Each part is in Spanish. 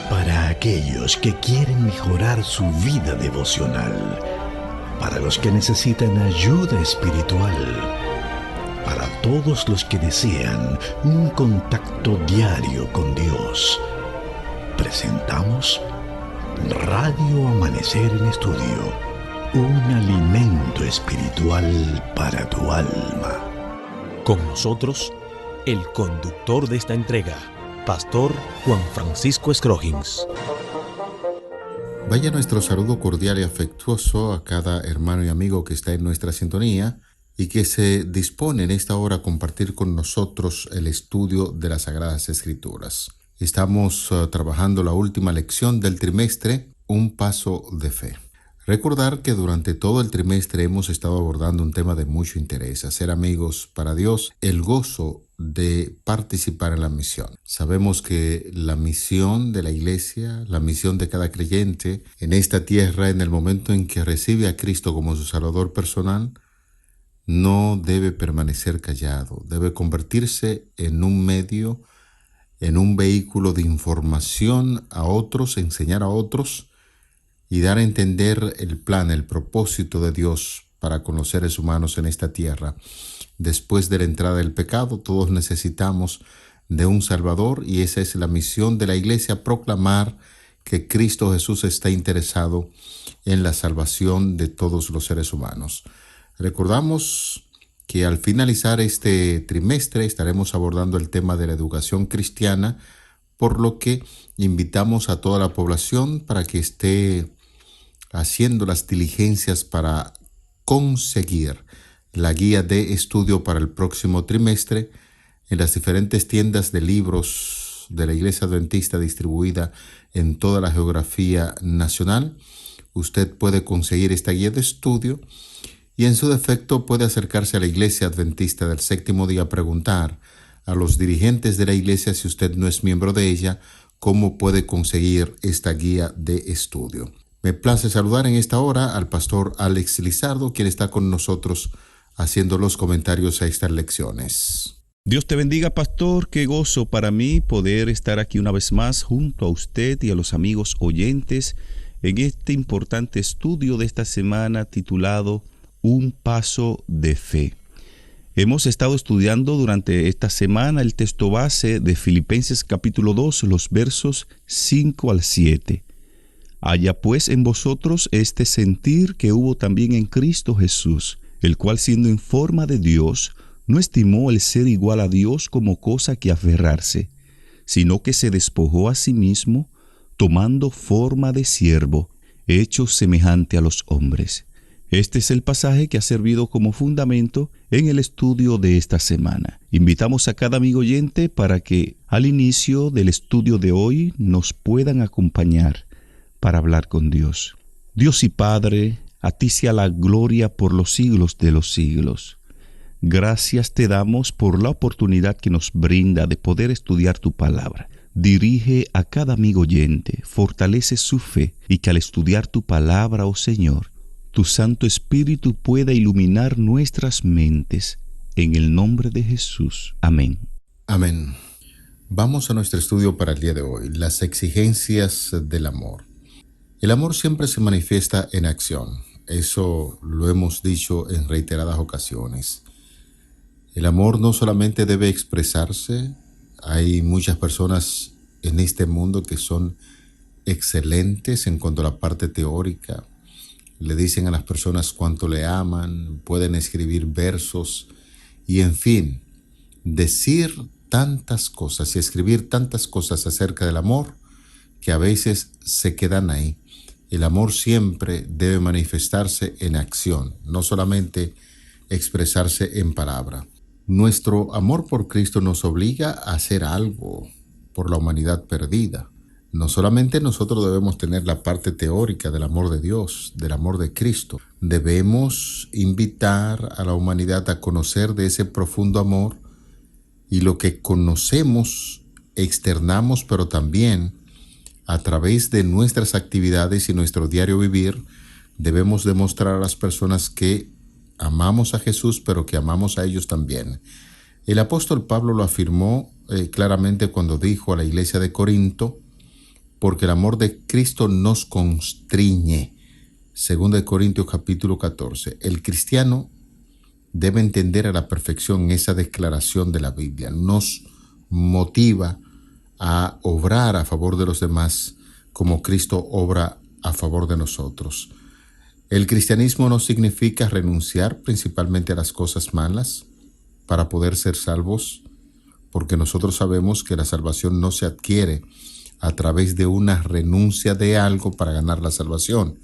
Para aquellos que quieren mejorar su vida devocional, para los que necesitan ayuda espiritual, para todos los que desean un contacto diario con Dios, presentamos Radio Amanecer en Estudio, un alimento espiritual para tu alma. Con nosotros, el conductor de esta entrega, Pastor Juan Francisco Scroggins. Vaya nuestro saludo cordial y afectuoso a cada hermano y amigo que está en nuestra sintonía y que se dispone en esta hora a compartir con nosotros el estudio de las Sagradas Escrituras. Estamos trabajando la última lección del trimestre, Un Paso de Fe. Recordar que durante todo el trimestre hemos estado abordando un tema de mucho interés: hacer amigos para Dios, el gozo de participar en la misión. Sabemos que la misión de la iglesia, la misión de cada creyente en esta tierra, en el momento en que recibe a Cristo como su Salvador personal, no debe permanecer callado, debe convertirse en un medio, en un vehículo de información a otros, enseñar a otros y dar a entender el plan, el propósito de Dios para con los seres humanos en esta tierra. Después de la entrada del pecado, todos necesitamos de un Salvador y esa es la misión de la iglesia: proclamar que Cristo Jesús está interesado en la salvación de todos los seres humanos. Recordamos que al finalizar este trimestre estaremos abordando el tema de la educación cristiana, por lo que invitamos a toda la población para que esté haciendo las diligencias para conseguir la guía de estudio para el próximo trimestre en las diferentes tiendas de libros de la Iglesia Adventista distribuida en toda la geografía nacional. Usted puede conseguir esta guía de estudio y en su defecto puede acercarse a la Iglesia Adventista del Séptimo Día a preguntar a los dirigentes de la iglesia, si usted no es miembro de ella, cómo puede conseguir esta guía de estudio. Me place saludar en esta hora al pastor Alex Lizardo, quien está con nosotros haciendo los comentarios a estas lecciones. Dios te bendiga, pastor. Qué gozo para mí poder estar aquí una vez más junto a usted y a los amigos oyentes en este importante estudio de esta semana titulado Un Paso de Fe. Hemos estado estudiando durante esta semana el texto base de Filipenses capítulo 2, los versos 5 al 7. Haya pues en vosotros este sentir que hubo también en Cristo Jesús, el cual siendo en forma de Dios, no estimó el ser igual a Dios como cosa que aferrarse, sino que se despojó a sí mismo, tomando forma de siervo, hecho semejante a los hombres. Este es el pasaje que ha servido como fundamento en el estudio de esta semana. Invitamos a cada amigo oyente para que al inicio del estudio de hoy nos puedan acompañar para hablar con Dios. Dios y Padre, a ti sea la gloria por los siglos de los siglos. Gracias te damos por la oportunidad que nos brinda de poder estudiar tu palabra. Dirige a cada amigo oyente, fortalece su fe y que al estudiar tu palabra, oh Señor, tu Santo Espíritu pueda iluminar nuestras mentes. En el nombre de Jesús. Amén. Amén. Vamos a nuestro estudio para el día de hoy, las exigencias del amor. El amor siempre se manifiesta en acción. Eso lo hemos dicho en reiteradas ocasiones. El amor no solamente debe expresarse. Hay muchas personas en este mundo que son excelentes en cuanto a la parte teórica. Le dicen a las personas cuánto le aman, pueden escribir versos y, en fin, decir tantas cosas y escribir tantas cosas acerca del amor que a veces se quedan ahí. El amor siempre debe manifestarse en acción, no solamente expresarse en palabra. Nuestro amor por Cristo nos obliga a hacer algo por la humanidad perdida. No solamente nosotros debemos tener la parte teórica del amor de Dios, del amor de Cristo. Debemos invitar a la humanidad a conocer de ese profundo amor y lo que conocemos, externamos, pero también a través de nuestras actividades y nuestro diario vivir, debemos demostrar a las personas que amamos a Jesús, pero que amamos a ellos también. El apóstol Pablo lo afirmó claramente cuando dijo a la iglesia de Corinto, porque el amor de Cristo nos constriñe. 2 Corintios capítulo 14. El cristiano debe entender a la perfección esa declaración de la Biblia. Nos motiva a obrar a favor de los demás como Cristo obra a favor de nosotros. El cristianismo no significa renunciar principalmente a las cosas malas para poder ser salvos, porque nosotros sabemos que la salvación no se adquiere a través de una renuncia de algo para ganar la salvación.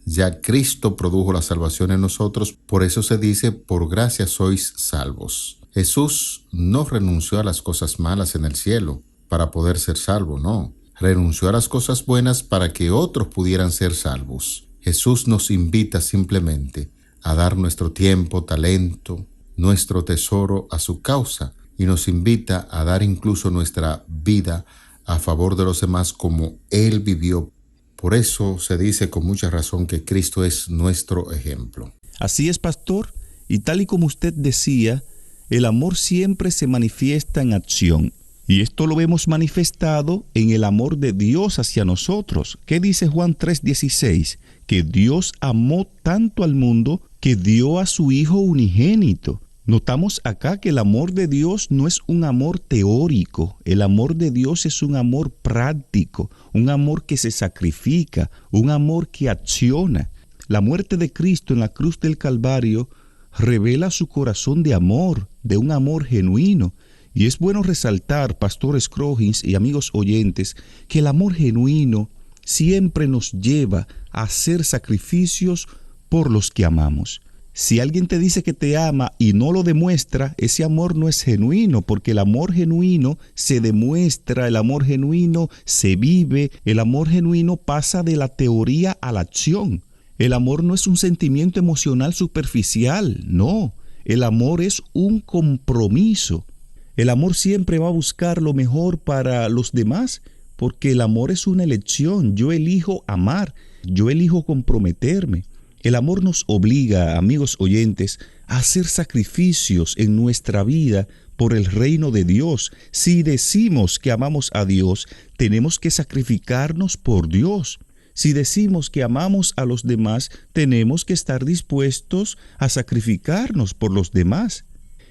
Ya Cristo produjo la salvación en nosotros, por eso se dice, por gracia sois salvos. Jesús no renunció a las cosas malas en el cielo para poder ser salvo, no. Renunció a las cosas buenas para que otros pudieran ser salvos. Jesús nos invita simplemente a dar nuestro tiempo, talento, nuestro tesoro a su causa, y nos invita a dar incluso nuestra vida a favor de los demás como Él vivió. Por eso se dice con mucha razón que Cristo es nuestro ejemplo. Así es, pastor, y tal y como usted decía, el amor siempre se manifiesta en acción. Y esto lo vemos manifestado en el amor de Dios hacia nosotros. ¿Qué dice Juan 3:16? Que Dios amó tanto al mundo que dio a su Hijo unigénito. Notamos acá que el amor de Dios no es un amor teórico. El amor de Dios es un amor práctico, un amor que se sacrifica, un amor que acciona. La muerte de Cristo en la cruz del Calvario revela su corazón de amor, de un amor genuino. Y es bueno resaltar, Pastor Scroggins y amigos oyentes, que el amor genuino siempre nos lleva a hacer sacrificios por los que amamos. Si alguien te dice que te ama y no lo demuestra, ese amor no es genuino, porque el amor genuino se demuestra, el amor genuino se vive, el amor genuino pasa de la teoría a la acción. El amor no es un sentimiento emocional superficial, no. El amor es un compromiso. El amor siempre va a buscar lo mejor para los demás, porque el amor es una elección. Yo elijo amar, yo elijo comprometerme. El amor nos obliga, amigos oyentes, a hacer sacrificios en nuestra vida por el reino de Dios. Si decimos que amamos a Dios, tenemos que sacrificarnos por Dios. Si decimos que amamos a los demás, tenemos que estar dispuestos a sacrificarnos por los demás.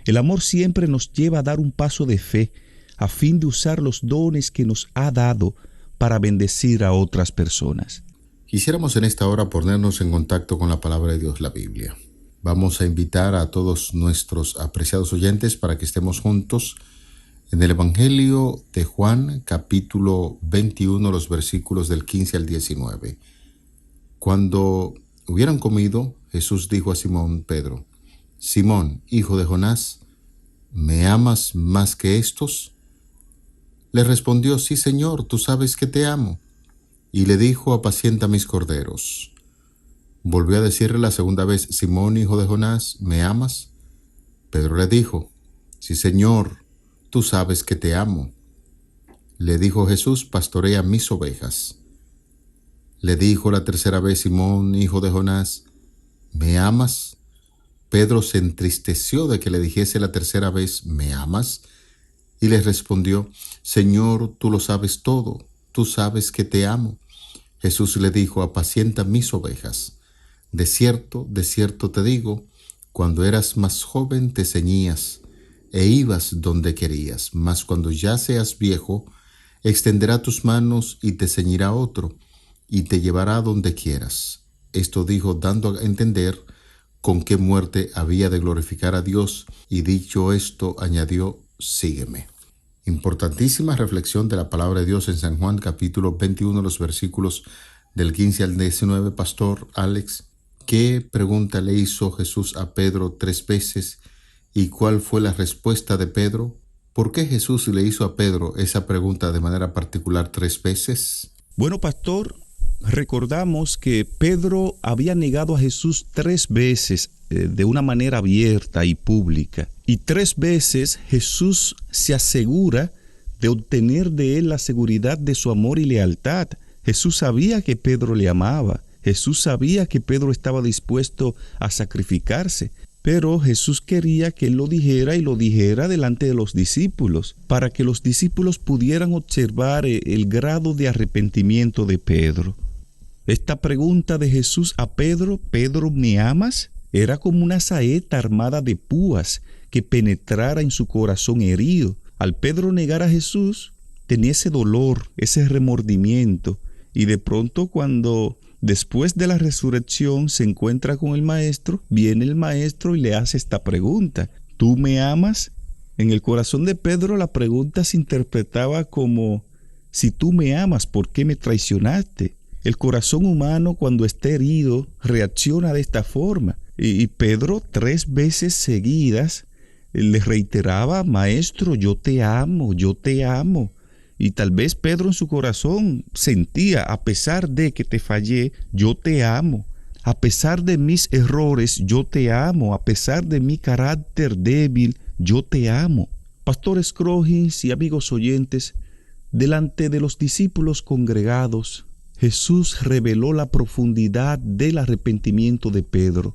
El amor siempre nos lleva a dar un paso de fe, a fin de usar los dones que nos ha dado para bendecir a otras personas. Quisiéramos en esta hora ponernos en contacto con la palabra de Dios, la Biblia. Vamos a invitar a todos nuestros apreciados oyentes para que estemos juntos en el Evangelio de Juan, capítulo 21, los versículos del 15 al 19. Cuando hubieran comido, Jesús dijo a Simón Pedro: Simón, hijo de Jonás, ¿me amas más que estos? Le respondió: Sí, Señor, tú sabes que te amo. Y le dijo: apacienta mis corderos. Volvió a decirle la segunda vez: Simón, hijo de Jonás, ¿me amas? Pedro le dijo: Sí, Señor, tú sabes que te amo. Le dijo Jesús: pastorea mis ovejas. Le dijo la tercera vez: Simón, hijo de Jonás, ¿me amas? Pedro se entristeció de que le dijese la tercera vez: ¿me amas? Y le respondió: Señor, tú lo sabes todo. Tú sabes que te amo. Jesús le dijo: apacienta mis ovejas. De cierto te digo, cuando eras más joven te ceñías e ibas donde querías, mas cuando ya seas viejo, extenderá tus manos y te ceñirá otro, y te llevará donde quieras. Esto dijo dando a entender con qué muerte había de glorificar a Dios, y dicho esto añadió: sígueme. Importantísima reflexión de la palabra de Dios en San Juan capítulo 21, los versículos del 15 al 19. Pastor Alex, ¿qué pregunta le hizo Jesús a Pedro 3 veces y cuál fue la respuesta de Pedro? ¿Por qué Jesús le hizo a Pedro esa pregunta de manera particular 3 veces? Bueno, pastor, recordamos que Pedro había negado a Jesús 3 veces de una manera abierta y pública. Y 3 veces Jesús se asegura de obtener de él la seguridad de su amor y lealtad. Jesús sabía que Pedro le amaba. Jesús sabía que Pedro estaba dispuesto a sacrificarse. Pero Jesús quería que él lo dijera y lo dijera delante de los discípulos, para que los discípulos pudieran observar el grado de arrepentimiento de Pedro. Esta pregunta de Jesús a Pedro, ¿Pedro, me amas?, era como una saeta armada de púas que penetrara en su corazón herido. Al Pedro negar a Jesús, tenía ese dolor, ese remordimiento, y de pronto cuando después de la resurrección se encuentra con el Maestro, viene el Maestro y le hace esta pregunta: ¿tú me amas? En el corazón de Pedro la pregunta se interpretaba como: si tú me amas, ¿por qué me traicionaste? El corazón humano, cuando está herido, reacciona de esta forma. Y Pedro 3 veces seguidas le reiteraba: Maestro, yo te amo, yo te amo. Y tal vez Pedro en su corazón sentía: a pesar de que te fallé, yo te amo. A pesar de mis errores, yo te amo. A pesar de mi carácter débil, yo te amo. Pastor Scroggins y amigos oyentes, delante de los discípulos congregados, Jesús reveló la profundidad del arrepentimiento de Pedro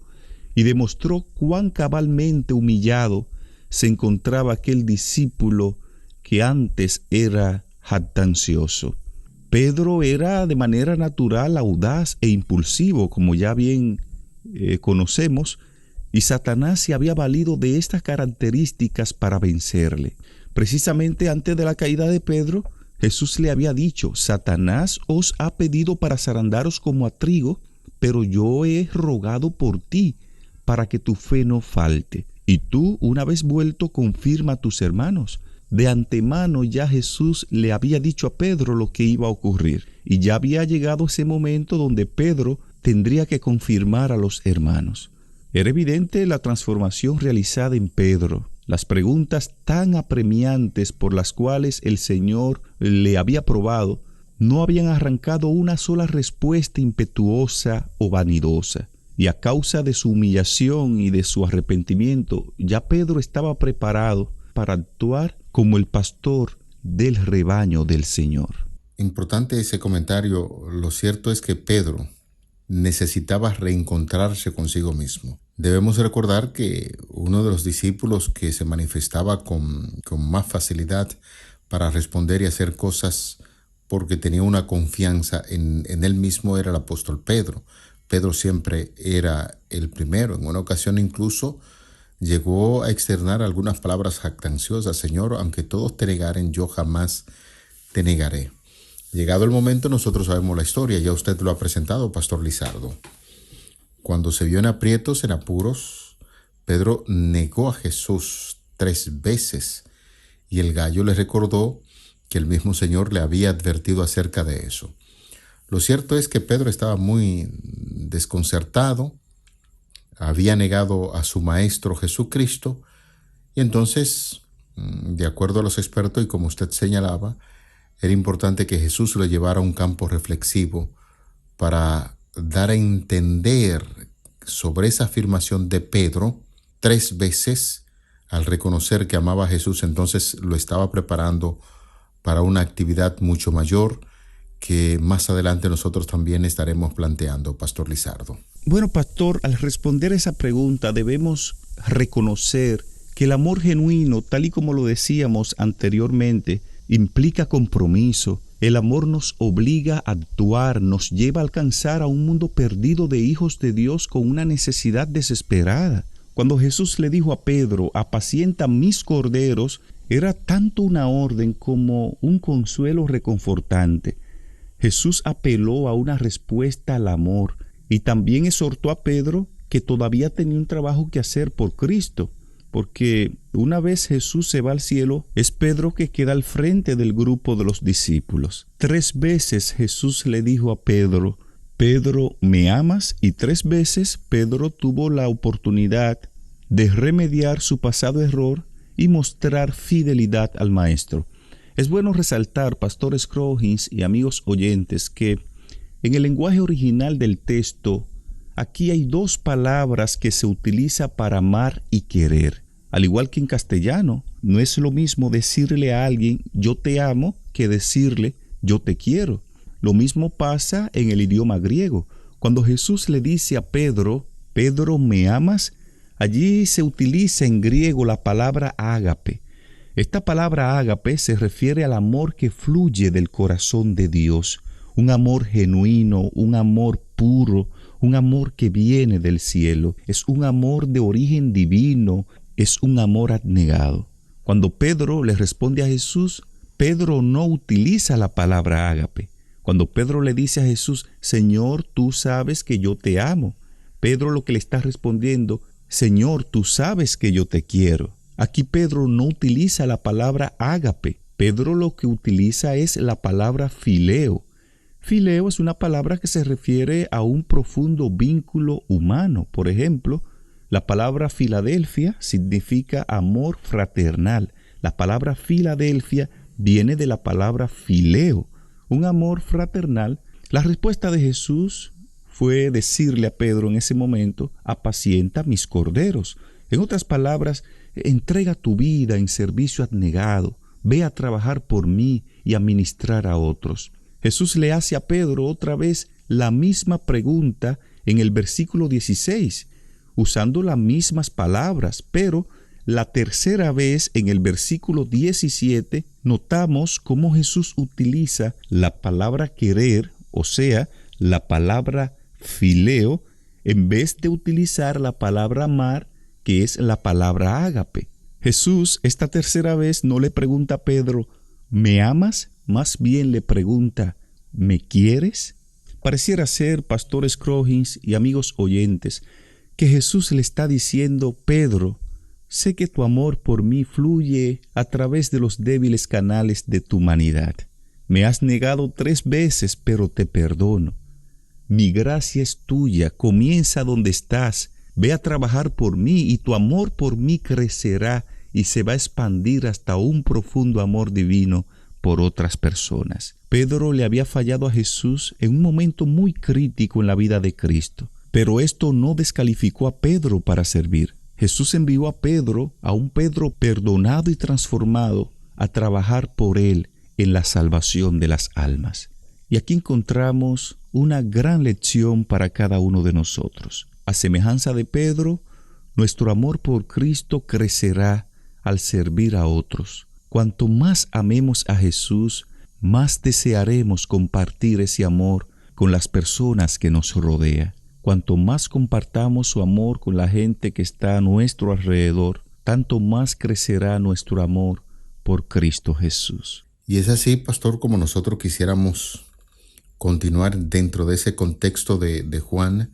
y demostró cuán cabalmente humillado se encontraba aquel discípulo que antes era jactancioso. Pedro era de manera natural audaz e impulsivo, como ya bien conocemos, y Satanás se había valido de estas características para vencerle. Precisamente antes de la caída de Pedro, Jesús le había dicho: Satanás os ha pedido para zarandaros como a trigo, pero yo he rogado por ti para que tu fe no falte. Y tú, una vez vuelto, confirma a tus hermanos. De antemano ya Jesús le había dicho a Pedro lo que iba a ocurrir, y ya había llegado ese momento donde Pedro tendría que confirmar a los hermanos. Era evidente la transformación realizada en Pedro. Las preguntas tan apremiantes por las cuales el Señor le había probado no habían arrancado una sola respuesta impetuosa o vanidosa. Y a causa de su humillación y de su arrepentimiento, ya Pedro estaba preparado para actuar como el pastor del rebaño del Señor. Importante ese comentario. Lo cierto es que Pedro necesitaba reencontrarse consigo mismo. Debemos recordar que uno de los discípulos que se manifestaba con más facilidad para responder y hacer cosas porque tenía una confianza en él mismo era el apóstol Pedro. Pedro siempre era el primero. En una ocasión incluso llegó a externar algunas palabras jactanciosas: Señor, aunque todos te negaren, yo jamás te negaré. Llegado el momento, nosotros sabemos la historia, ya usted lo ha presentado, Pastor Lizardo. Cuando se vio en aprietos, en apuros, Pedro negó a Jesús 3 veces y el gallo le recordó que el mismo Señor le había advertido acerca de eso. Lo cierto es que Pedro estaba muy desconcertado, había negado a su Maestro Jesucristo, y entonces, de acuerdo a los expertos y como usted señalaba, era importante que Jesús lo llevara a un campo reflexivo para dar a entender sobre esa afirmación de Pedro 3 veces. Al reconocer que amaba a Jesús, entonces lo estaba preparando para una actividad mucho mayor que más adelante nosotros también estaremos planteando, Pastor Lizardo. Bueno, pastor, al responder esa pregunta debemos reconocer que el amor genuino, tal y como lo decíamos anteriormente, implica compromiso. El amor nos obliga a actuar, nos lleva a alcanzar a un mundo perdido de hijos de Dios con una necesidad desesperada. Cuando Jesús le dijo a Pedro: apacienta mis corderos, era tanto una orden como un consuelo reconfortante. Jesús apeló a una respuesta al amor y también exhortó a Pedro que todavía tenía un trabajo que hacer por Cristo, porque una vez Jesús se va al cielo, es Pedro que queda al frente del grupo de los discípulos. 3 veces Jesús le dijo a Pedro: Pedro, ¿me amas? Y 3 veces Pedro tuvo la oportunidad de remediar su pasado error y mostrar fidelidad al Maestro. Es bueno resaltar, Pastor Scroggins y amigos oyentes, que en el lenguaje original del texto, aquí hay 2 palabras que se utiliza para amar y querer. Al igual que en castellano, no es lo mismo decirle a alguien yo te amo que decirle yo te quiero. Lo mismo pasa en el idioma griego. Cuando Jesús le dice a Pedro, Pedro, ¿me amas?, Allí se utiliza en griego la palabra ágape. Esta palabra ágape se refiere al amor que fluye del corazón de Dios, un amor genuino, un amor puro, un amor que viene del cielo. Es un amor de origen divino, es un amor abnegado. Cuando Pedro le responde a Jesús, Pedro no utiliza la palabra ágape. Cuando Pedro le dice a Jesús, Señor, tú sabes que yo te amo, Pedro lo que le está respondiendo, Señor, tú sabes que yo te quiero. Aquí Pedro no utiliza la palabra ágape. Pedro lo que utiliza es la palabra fileo. Fileo es una palabra que se refiere a un profundo vínculo humano. Por ejemplo, la palabra Filadelfia significa amor fraternal. La palabra Filadelfia viene de la palabra fileo, un amor fraternal. La respuesta de Jesús fue decirle a Pedro en ese momento, apacienta mis corderos. En otras palabras, entrega tu vida en servicio abnegado, ve a trabajar por mí y a ministrar a otros. Jesús le hace a Pedro otra vez la misma pregunta en el versículo 16, usando las mismas palabras, pero la tercera vez en el versículo 17 notamos cómo Jesús utiliza la palabra querer, o sea, la palabra fileo, en vez de utilizar la palabra amar, que es la palabra ágape. Jesús esta tercera vez no le pregunta a Pedro, ¿me amas? Más bien le pregunta, ¿me quieres? Pareciera ser, Pastor Scroggins y amigos oyentes, que Jesús le está diciendo, Pedro, sé que tu amor por mí fluye a través de los débiles canales de tu humanidad. Me has negado 3 veces, pero te perdono. Mi gracia es tuya, comienza donde estás, ve a trabajar por mí y tu amor por mí crecerá y se va a expandir hasta un profundo amor divino por otras personas. Pedro le había fallado a Jesús en un momento muy crítico en la vida de Cristo, pero esto no descalificó a Pedro para servir. Jesús envió a Pedro, a un Pedro perdonado y transformado, a trabajar por él en la salvación de las almas. Y aquí encontramos una gran lección para cada uno de nosotros. A semejanza de Pedro, nuestro amor por Cristo crecerá al servir a otros. Cuanto más amemos a Jesús, más desearemos compartir ese amor con las personas que nos rodean. Cuanto más compartamos su amor con la gente que está a nuestro alrededor, tanto más crecerá nuestro amor por Cristo Jesús. Y es así, pastor, como nosotros quisiéramos continuar dentro de ese contexto de Juan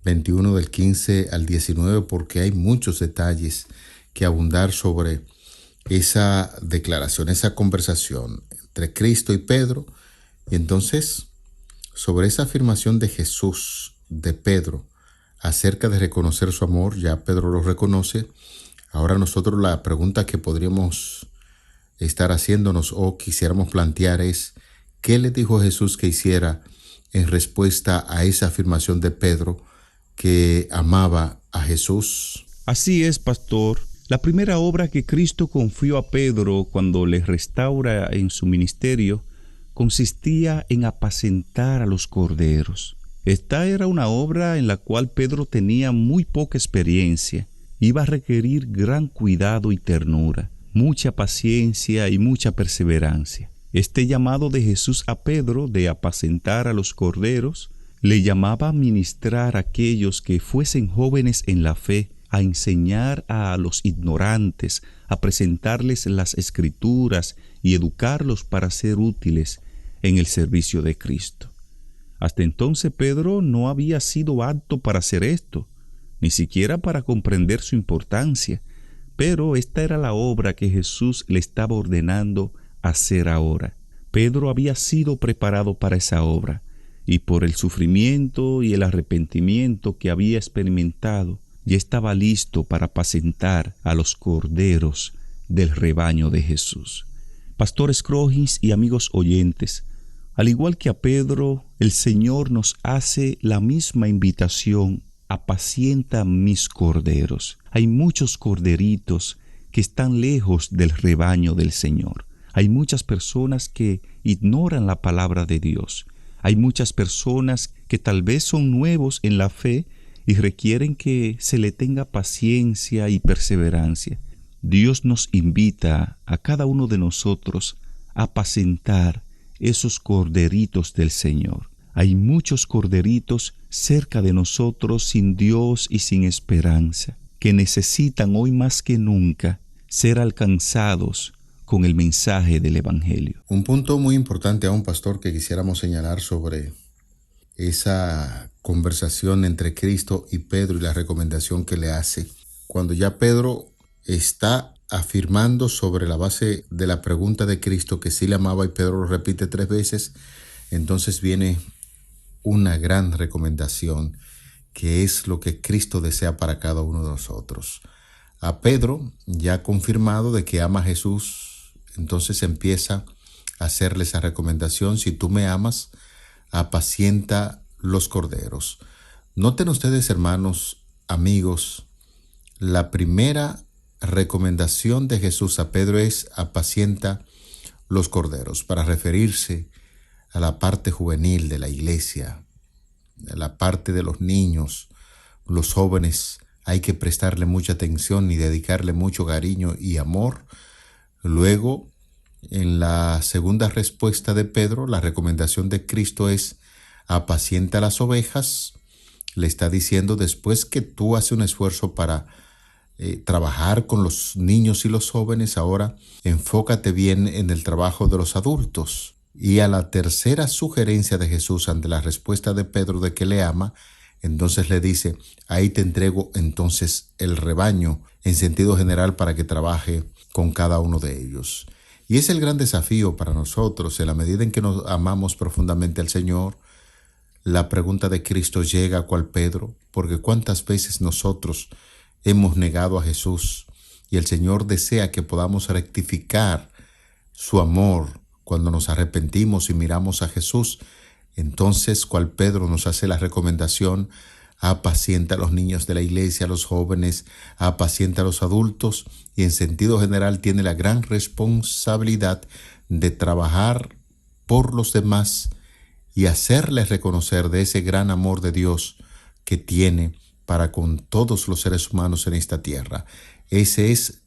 21 del 15 al 19, porque hay muchos detalles que abundar sobre esa declaración, esa conversación entre Cristo y Pedro. Y entonces, sobre esa afirmación de Jesús, de Pedro, acerca de reconocer su amor, ya Pedro lo reconoce. Ahora nosotros la pregunta que podríamos estar haciéndonos o quisiéramos plantear es, ¿qué le dijo Jesús que hiciera en respuesta a esa afirmación de Pedro que amaba a Jesús? Así es, pastor. La primera obra que Cristo confió a Pedro cuando le restaura en su ministerio consistía en apacentar a los corderos. Esta era una obra en la cual Pedro tenía muy poca experiencia. Iba a requerir gran cuidado y ternura, mucha paciencia y mucha perseverancia. Este llamado de Jesús a Pedro de apacentar a los corderos le llamaba a ministrar a aquellos que fuesen jóvenes en la fe, a enseñar a los ignorantes, a presentarles las Escrituras y educarlos para ser útiles en el servicio de Cristo. Hasta entonces Pedro no había sido apto para hacer esto, ni siquiera para comprender su importancia, pero esta era la obra que Jesús le estaba ordenando hacer ahora. Pedro había sido preparado para esa obra, y por el sufrimiento y el arrepentimiento que había experimentado, ya estaba listo para apacentar a los corderos del rebaño de Jesús. Pastor Scroggins y amigos oyentes, al igual que a Pedro, el Señor nos hace la misma invitación: apacienta mis corderos. Hay muchos corderitos que están lejos del rebaño del Señor. Hay muchas personas que ignoran la palabra de Dios. Hay muchas personas que tal vez son nuevos en la fe y requieren que se le tenga paciencia y perseverancia. Dios nos invita a cada uno de nosotros a apacentar esos corderitos del Señor. Hay muchos corderitos cerca de nosotros sin Dios y sin esperanza, que necesitan hoy más que nunca ser alcanzados con el mensaje del Evangelio. Un punto muy importante a un pastor que quisiéramos señalar sobre esa conversación entre Cristo y Pedro y la recomendación que le hace. Cuando ya Pedro está afirmando sobre la base de la pregunta de Cristo que sí le amaba y Pedro lo repite 3 veces, entonces viene una gran recomendación que es lo que Cristo desea para cada uno de nosotros. A Pedro, ya confirmado de que ama a Jesús, entonces empieza a hacerle esa recomendación: si tú me amas, apacienta los corderos. Noten ustedes, hermanos, amigos, la primera recomendación de Jesús a Pedro es apacienta los corderos, para referirse a la parte juvenil de la iglesia, a la parte de los niños, los jóvenes. Hay que prestarle mucha atención y dedicarle mucho cariño y amor. Luego, en la segunda respuesta de Pedro, la recomendación de Cristo es apacienta las ovejas. Le está diciendo, después que tú haces un esfuerzo para trabajar con los niños y los jóvenes, ahora enfócate bien en el trabajo de los adultos. Y a la tercera sugerencia de Jesús ante la respuesta de Pedro de que le ama, entonces le dice, ahí te entrego entonces el rebaño en sentido general para que trabaje con cada uno de ellos. Y es el gran desafío para nosotros, en la medida en que nos amamos profundamente al Señor. La pregunta de Cristo llega cual Pedro, porque cuántas veces nosotros hemos negado a Jesús y el Señor desea que podamos rectificar su amor cuando nos arrepentimos y miramos a Jesús. Entonces, cual Pedro nos hace la recomendación, apacienta a los niños de la iglesia, a los jóvenes, apacienta a los adultos, y en sentido general tiene la gran responsabilidad de trabajar por los demás y hacerles reconocer de ese gran amor de Dios que tiene para con todos los seres humanos en esta tierra. Ese es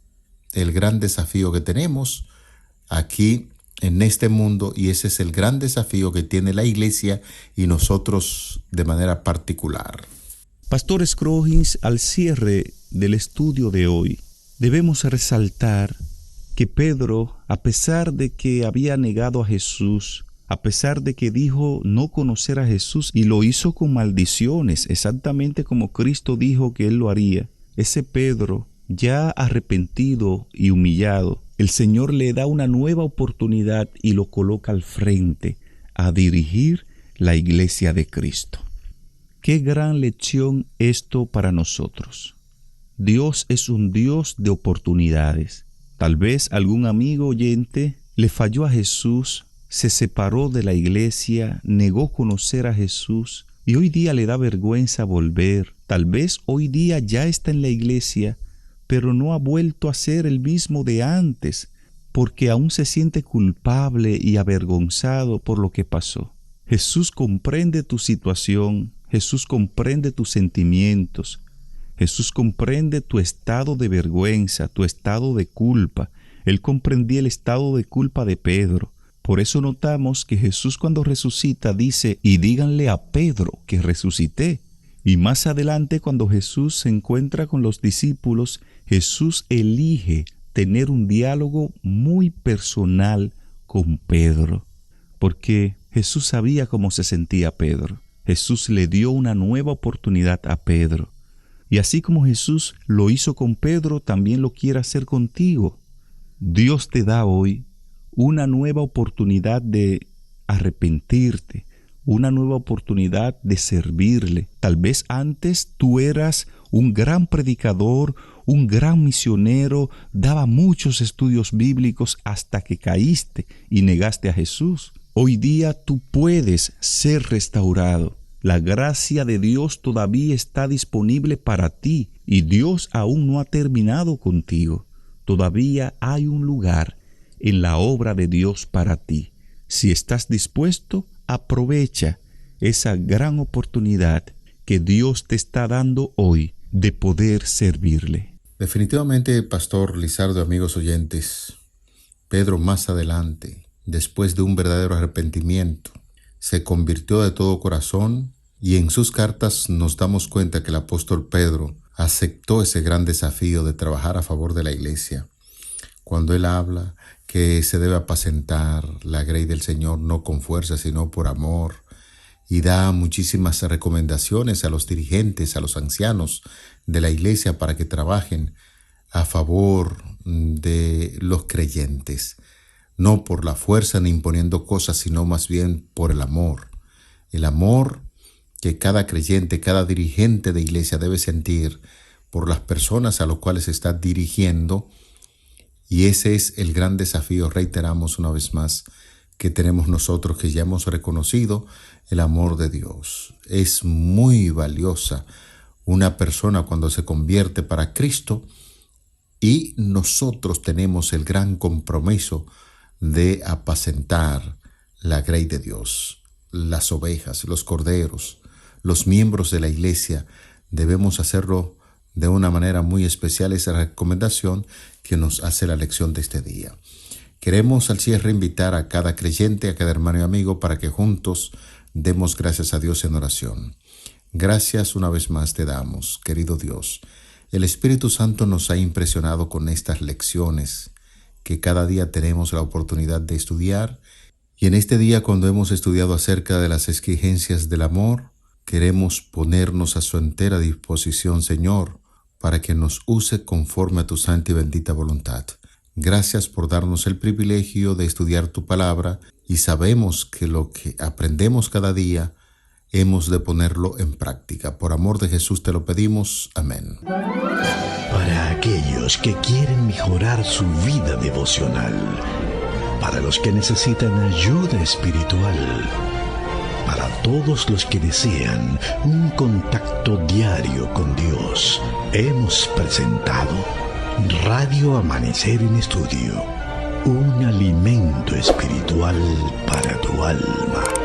el gran desafío que tenemos aquí en este mundo, y ese es el gran desafío que tiene la iglesia y nosotros de manera particular. Pastor Scroggins, al cierre del estudio de hoy, debemos resaltar que Pedro, a pesar de que había negado a Jesús, a pesar de que dijo no conocer a Jesús y lo hizo con maldiciones, exactamente como Cristo dijo que él lo haría, ese Pedro, ya arrepentido y humillado, el Señor le da una nueva oportunidad y lo coloca al frente a dirigir la iglesia de Cristo. Qué gran lección esto para nosotros. Dios es un Dios de oportunidades. Tal vez algún amigo oyente le falló a Jesús, se separó de la iglesia, negó conocer a Jesús y hoy día le da vergüenza volver. Tal vez hoy día ya está en la iglesia, pero no ha vuelto a ser el mismo de antes, porque aún se siente culpable y avergonzado por lo que pasó. Jesús comprende tu situación, Jesús comprende tus sentimientos, Jesús comprende tu estado de vergüenza, tu estado de culpa. Él comprendía el estado de culpa de Pedro. Por eso notamos que Jesús cuando resucita dice, y díganle a Pedro que resucité. Y más adelante, cuando Jesús se encuentra con los discípulos, Jesús elige tener un diálogo muy personal con Pedro, porque Jesús sabía cómo se sentía Pedro. Jesús le dio una nueva oportunidad a Pedro. Y así como Jesús lo hizo con Pedro, también lo quiere hacer contigo. Dios te da hoy una nueva oportunidad de arrepentirte, una nueva oportunidad de servirle. Tal vez antes tú eras un gran predicador, un gran misionero, daba muchos estudios bíblicos hasta que caíste y negaste a Jesús. Hoy día tú puedes ser restaurado. La gracia de Dios todavía está disponible para ti y Dios aún no ha terminado contigo. Todavía hay un lugar en la obra de Dios para ti. Si estás dispuesto, aprovecha esa gran oportunidad que Dios te está dando hoy de poder servirle. Definitivamente, Pastor Lizardo, amigos oyentes, Pedro más adelante, después de un verdadero arrepentimiento, se convirtió de todo corazón y en sus cartas nos damos cuenta que el apóstol Pedro aceptó ese gran desafío de trabajar a favor de la iglesia. Cuando él habla que se debe apacentar la grey del Señor no con fuerza sino por amor, y da muchísimas recomendaciones a los dirigentes, a los ancianos de la iglesia para que trabajen a favor de los creyentes, no por la fuerza ni imponiendo cosas, sino más bien por el amor que cada creyente, cada dirigente de iglesia debe sentir por las personas a las cuales se está dirigiendo. Y ese es el gran desafío, reiteramos una vez más, que tenemos nosotros que ya hemos reconocido el amor de Dios. Es muy valiosa una persona cuando se convierte para Cristo, y nosotros tenemos el gran compromiso de apacentar la grey de Dios, las ovejas, los corderos. Los miembros de la iglesia debemos hacerlo de una manera muy especial, esa recomendación que nos hace la lección de este día. Queremos al cierre invitar a cada creyente, a cada hermano y amigo, para que juntos demos gracias a Dios en oración. Gracias una vez más te damos, querido Dios. El Espíritu Santo nos ha impresionado con estas lecciones que cada día tenemos la oportunidad de estudiar. Y en este día, cuando hemos estudiado acerca de las exigencias del amor, queremos ponernos a su entera disposición, Señor, para que nos use conforme a tu santa y bendita voluntad. Gracias por darnos el privilegio de estudiar tu palabra, y sabemos que lo que aprendemos cada día hemos de ponerlo en práctica. Por amor de Jesús te lo pedimos. Amén. Para aquellos que quieren mejorar su vida devocional, para los que necesitan ayuda espiritual, para todos los que desean un contacto diario con Dios, hemos presentado Radio Amanecer en Estudio, un alimento espiritual para tu alma.